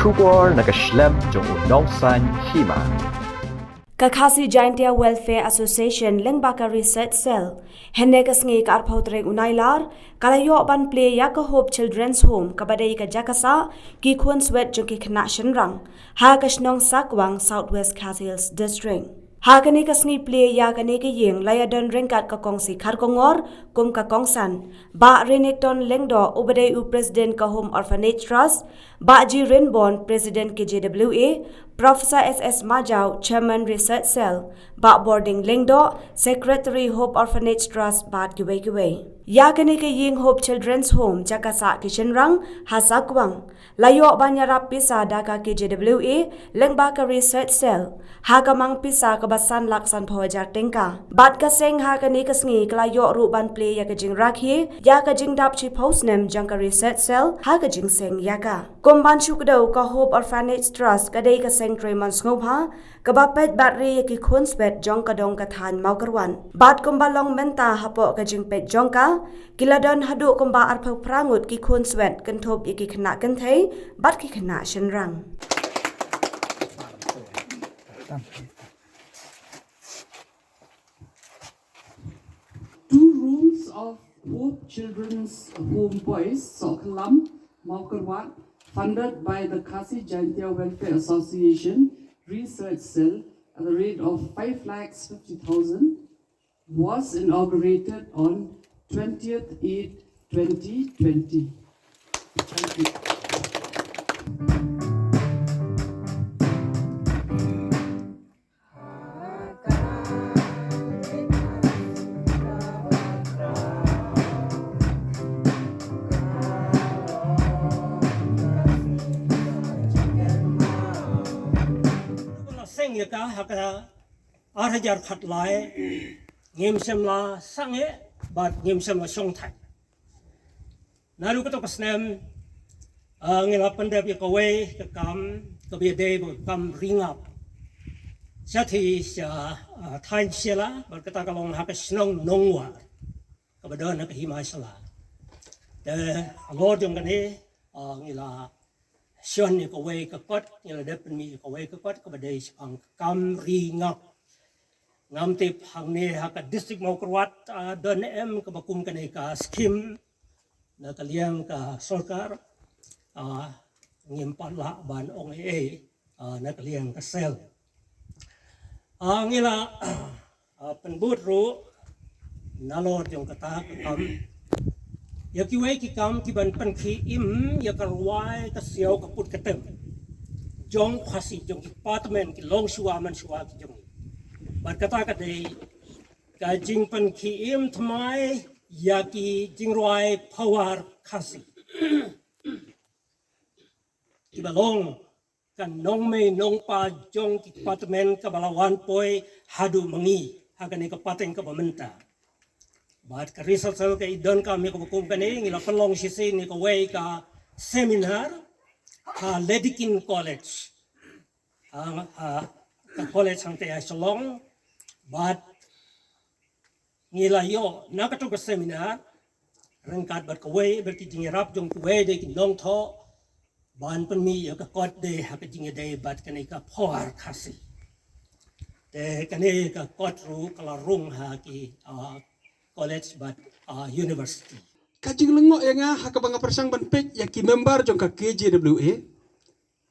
Shubor nakaslem jong unongsan hima. Kakasi Jaintia Welfare Association Lengbaka Research Cell Hennekas ngi ka arpautreng unailar kalayo ban play ya ka Hope Children's Home kabadai ka Jakasa ki khun swet jong ki khna shenrang ha kashnong sakwang Southwest Khasi District ha kani kasngi play ya kani ke yeng layadon rengkat ka kongsi khar kongor kum ka kongsan ba renekton lengdo ubadai u president ka Home Orphanage Trust ba ji renbon president ke JWA Professor SS Majau, Chairman Research Cell, Ba Boarding Lengdo, Secretary Hope Orphanage Trust, Bat Giway. Yakani ke Ying Hope Children's Home, Jakasa Kishenrang, Hasakwang, Layo Banyarap Pisa Daka KJWA, Lengbaka Research Cell, Hakamang Pisa Kabasan Laksan Pohajar Tingka, Bat Kaseng Hakani Kasngi, Layo Ruban Play Yakajing Rakhi, Yakajing Dapchi Postnem Janka Research Cell, Hakajing Seng Yaka. Kumban Shukdo ka Hope Orphanage Trust, Kadai Kaseng Treman Snobha, Kabapet Batri Yaki Kunspet Jonka Donka Than Maukarwan. Bat Kumbalong Menta Hapo Kajing Pet Jonka, Kiladon Hadu Kumba Arpo Prangut Ki Kunswet Kentop Yaki Kena Kentay, Bat Ki Kena Shenrang. Two rooms of Hope Children's Home Boys, Sokalam, Maukarwat, funded by the Khasi Jaintia Welfare Association Research Cell at the rate of 5,50,000, was inaugurated on 20th 8 2020. Thank you. Ka haka arhajar khatlai ngem semla sange bat ngem semla songthai naru ko to pasnem ngela pandep ya kawe ka kam ka be de kam ringap sathi sha thain sela bat kata kalong haka snong nongwa ka badon ka himasala de lord jong kane ngela Sian ni kawai kakot, yang ada penmi kawai kakot kepada ang kamri ngam tip hang ni hak district mau kerwat don kebakum kene ka skim na kaliang ka sorkar ngimpan la ban ong na kaliang ka sel ngila penbut ru nalor yung kata kam Yakiway kikam kiban panki im yakarway kasiyaw kaput katem. Jong khasi jong department ki long suwa man suwa ki jong. Bat kata kadai kajing panki im thamai yaki jingrway pawar khasi. Kibalong kan nong me nong pa jong department kabalawan poy hadu mangi hagani kapateng kabamenta. Bat ka research ka idon kami kubukum kani ngila pelong sisi ni ka way ka seminar ka Ledikin College ka college ang tiya salong bat ngila yo nakato ka seminar rengkat bat ka way berti jingirap jong ka way de kinong tho ban penmi ya ka kot de ha ka jingide bat kani ka phawar khasi de kani ka kot ru kala rung ha ki college but university. Kajing lengok yang hakabanga persang banpek yaki member jong ka KJWA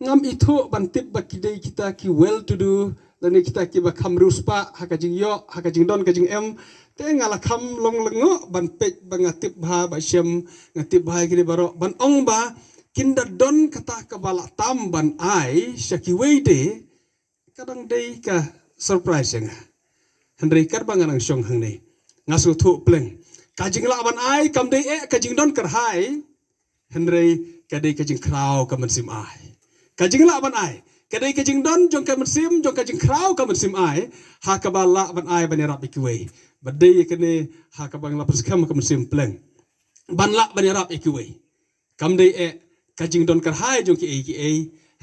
ngam itu bantip bakidai kita ki well to do dan kita ki bakam ruspa hakajing yo hakajing don kajing em te ngala kam long lengok banpek bangatip bha ba syam ngatip bha kini baro ban ong ba kinda don kata kabala tam ban ai syaki weide kadang dei ka surprise yang handai kar bangang syong hang nei ngasu thu pleng kajing laban ai kam dei kajing don kerhai henrei kadai kajing krau kam sim ai kajing laban ai kadai kajing don jong kam sim jong kajing krau kam sim ai ha kabala ban ai ban rap ikwei badai kene ha kabang lapas kam sim pleng ban la ban rap ikwei kam dei kajing don kerhai jong ki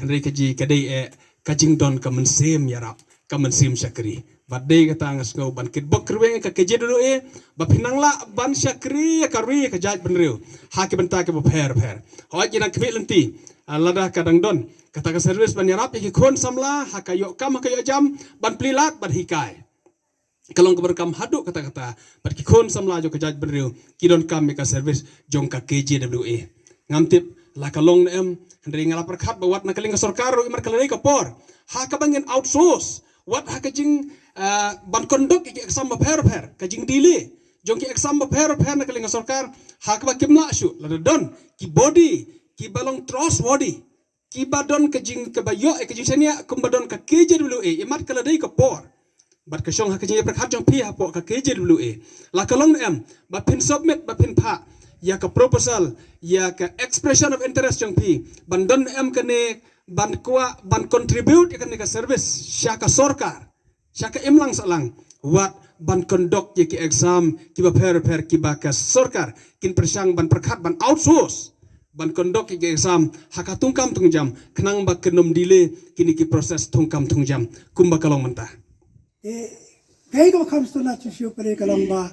henrei kaji kadai kajing don kam sim yarap kam sim sakri badai kata ngas ngau ban kit bok kerweng ka keje dulu ba pinang la ban syakri karwi ka jaj benriu ha ki benta ke ba pher hoi jina kmi lenti lada kadang don kata ka service ban yarap ki khon samla hakayo kam hakayo jam ban plilat ban hikai kalong ka berkam hadu kata-kata bat ki khon samla jo ka jaj bereu ki don kam ka service jong ka KJWA ngamtip la kalong em handri ngala perkhat bawat na kaling ka sarkar ro imar kalai ka por ha ka bangin outsource wat ha ka jing ban kondok ki exam per ka jing dile jong ki exam per na kaling ka sarkar ha ka ba kimla shu la don ki body ki balong trustworthy ki badon ka jing ka bayo ka jing senia kum badon ka KJWA imar kalai ka por bat ka syong ha ka jing perkhat jong pi ha po ka KJWA la kalong em ba pin submit ba pin pha ya ka proposal ya ka expression of interest jong pi bandon em kane ban kwa ban contribute kane ka service sya ka sorkar sya ka imlang salang wat ban conduct ya ki exam ki ba per ki ba ka sorkar kin persang ban perkhat ban outsource ban conduct ki exam haka tungkam tungjam kenang ba kenom dile kini ki proses tungkam tungjam kumba kalong mentah Gaya kau kamstu na cuci pada kalong ba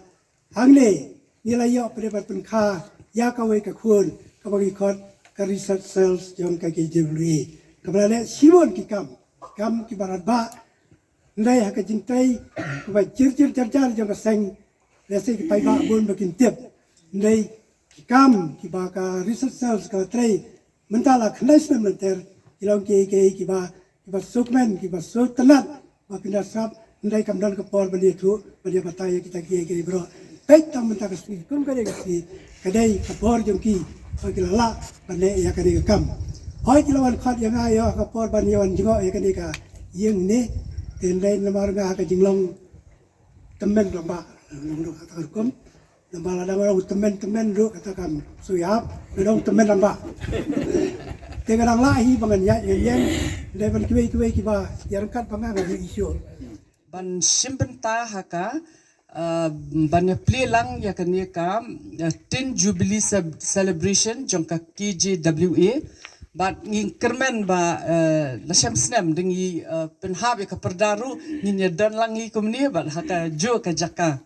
hangle nilai yo pada pen kha ya kawai ka khun ka bagi khot ka research cells jong ka KJWA ka bala simon ki kam ki barat ba ndai ha ka jingtai ka ba jar jong ka seng le se ki pai ba bun bakin tip ndai ki kam ki ba ka research cells ka trei mentala khnais menter ilong ki ba sukmen ki ba sutanat ba pindah sab ndai kam dan ka por bali thu bali bataya kita ki bro baik tam mentah kasih kum kare kasih kadai kapor jongki bagi lala bane ya kare kam hoi kilawan khat yang ayo kapor ban yawan jingo ya kare ka yang ni tendai namar ga ka jinglong temen lamba long kata kum lamba la dang temen ru kata kam suyap dong temen lamba tegarang lahi bangan ya yang dai ban kiwe ki ba yang kat bangan ga isu ban simbenta haka ban play lang ya kan ka 10 jubilee celebration jong ka KJWA but ngin kermen ba lasam snam dengi penhab ka perdaru ngin dan lang i kumni ba haka jo ka jaka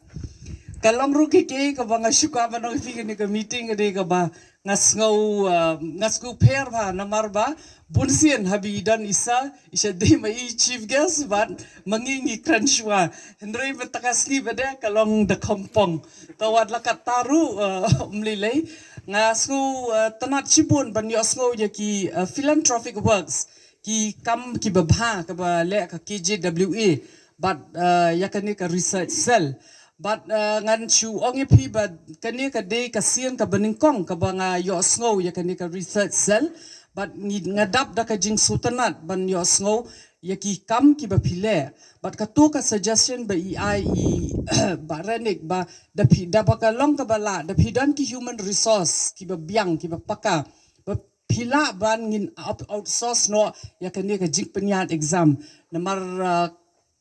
kalong ru ke ka ba nga syuka ba no fi ni ka meeting de ka ba ngasku pair ba namar ba bunsian habi dan isa de mai chief guest ban mangingi kranshwa hendrei betakas ni bada kalong de kompong tawad lakat taru umlilei ngasku tanat chibun ban yosngo ya ki philanthropic works ki kam ki babha ka ba le ka KJWA but yakani ka research cell but ngan chu ongi pi ba kani ka de ka siang ka beningkong ka ba nga yosngo yakani ka research cell but ngadap da ka jing sutanat ban yosngo yaki kam ki ba pile but ka to ka suggestion ba EI ba renik ba da ba ka long ka bala da pidan ki human resource ki ba biang ki ba paka ba pila ban ngin outsource no yakani ka jing penyat exam namar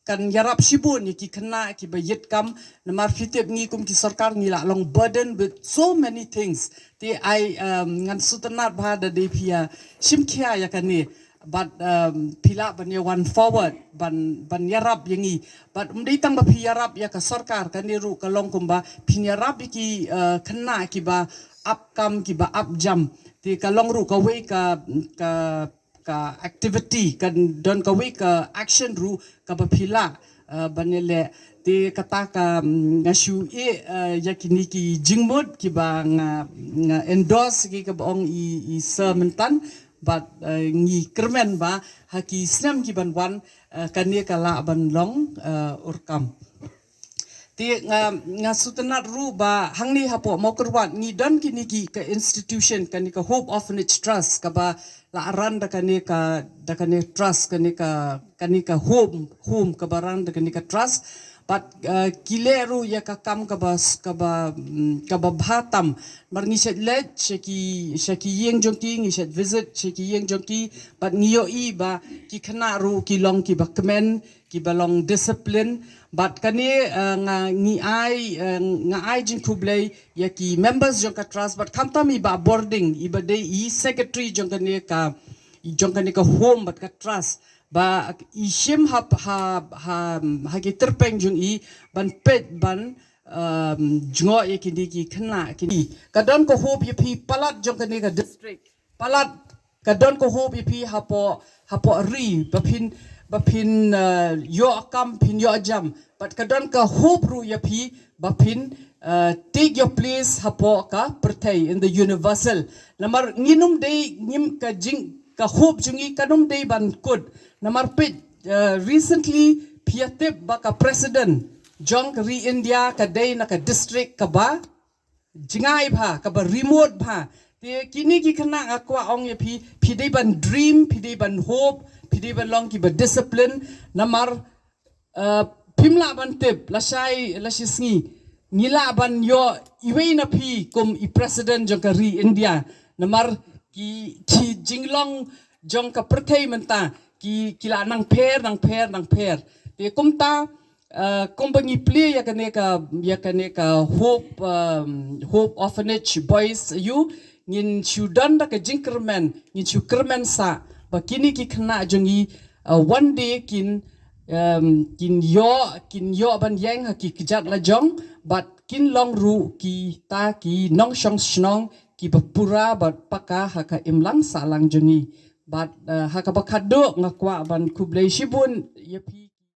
kan yarap sibun ki kena ki bayet kam namar fitip ngi kum ki sarkar ngi la long burden with so many things ti ai ngan sutanat bha da de pia simkhia ya kani but pila ban one forward ban yarap yangi but umdai tang ba pi yarap ya ka sarkar kan ru ka long kum ba pin yarap ki kena ki ba up kam ki ba up jam ti ka long ru ka we ka activity kan don ka we ka action ru ka bapila banele ti kata ka ngashu yakini ki jingmod ki ba nga endorse ki ka bong i sermentan but ngi kermen ba haki snam ki ban wan kania kala ban long urkam ti nga sutanat ru ba hangni hapo mokurwan ngi don kini ki ka institution kani ka Hope Orphanage Trust ka ba la aran da kani ka trust kani ka home ka baran da kani ka trust but kileru ya ka kam ka ba bhatam mar ngi set let shaki yeng jongki ngi set visit shaki yeng jongki but ngiyo i ba ki khana ru ki long ki ba kemen ki ba long discipline but kani nga ai jin kublai ya ki members jong ka trust but kamtami ba boarding iba day i secretary jong kani ka home but ka trust ba ishim ha ki terpeng jong i ban pet ban jungo yakini ki khna kini kadon ko hope ye pi palat jong kani ka district palat kadon ko hope ipi hapo ri bapin yo kam pin yo jam but kadon ka hope ru yapi bapin take your place hapo ka pertai in the universal namar nginum day ngim ka jing ka hope jungi kanum day ban kod namar pit recently piatip baka president jong ri India ka day na ka district ka ba jingai bha ka ba remote bha te kini ki khana akwa ong ye phi day ban dream phi day ban hope phi day ban long ki ba discipline namar pimla ban tip lasai lasisngi ngila ban yo iwei na phi kum I president jong ka ri India namar ki jinglong jong ka perthei menta ki kila nang per te kumta company play ya kane ka hope orphanage boys you ngin chudan da ka jinkerman ngin chukerman sa bakini ki khna jongi one day kin yo ban yang ha ki kijat la jong but kin long ru ki ta ki nong shong snong ki bapura bat paka ha ka imlang salang jongi but ha ka bakado ngakwa ban kublai shibun yapi